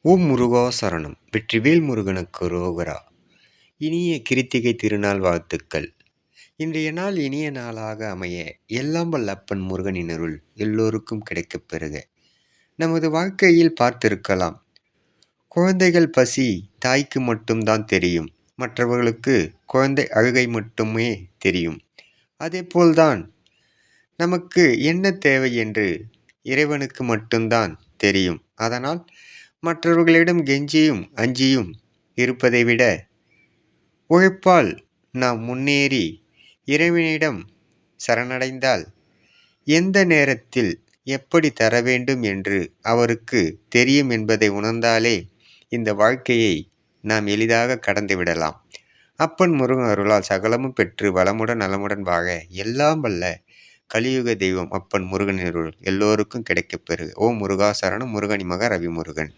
ஓம் முருகா சரணம். வெற்றிவேல் முருகனுக்கு ரோகரா. இனிய கிருத்திகை திருநாள் வாழ்த்துக்கள். இன்றைய நாள் இனிய நாளாக அமைய எல்லாம் வல்ல அப்பன் முருகனின் அருள் எல்லோருக்கும் கிடைக்கப் பெறுக. நமது வாழ்க்கையில் பார்த்திருக்கலாம், குழந்தைகள் பசி தாய்க்கு மட்டும்தான் தெரியும், மற்றவர்களுக்கு குழந்தை அழுகை மட்டுமே தெரியும். அதேபோல்தான் நமக்கு என்ன தேவை என்று இறைவனுக்கு மட்டும்தான் தெரியும். அதனால் மற்றவர்களிடம் கெஞ்சியும் அஞ்சியும் இருப்பதை விட உழைப்பால் நாம் முன்னேறி இறைவனிடம் சரணடைந்தால் எந்த நேரத்தில் எப்படி தர வேண்டும் என்று அவருக்கு தெரியும் என்பதை உணர்ந்தாலே இந்த வாழ்க்கையை நாம் எளிதாக கடந்து விடலாம். அப்பன் முருகன் அருளால் சகலமும் பெற்று வளமுடன் நலமுடன் வாழ எல்லாம் வல்ல கலியுக தெய்வம் அப்பன் முருகன் அருள் எல்லோருக்கும் கிடைக்கப் பெறுக. ஓம் முருகா சரணம். முருகனி மக ரவி முருகன்.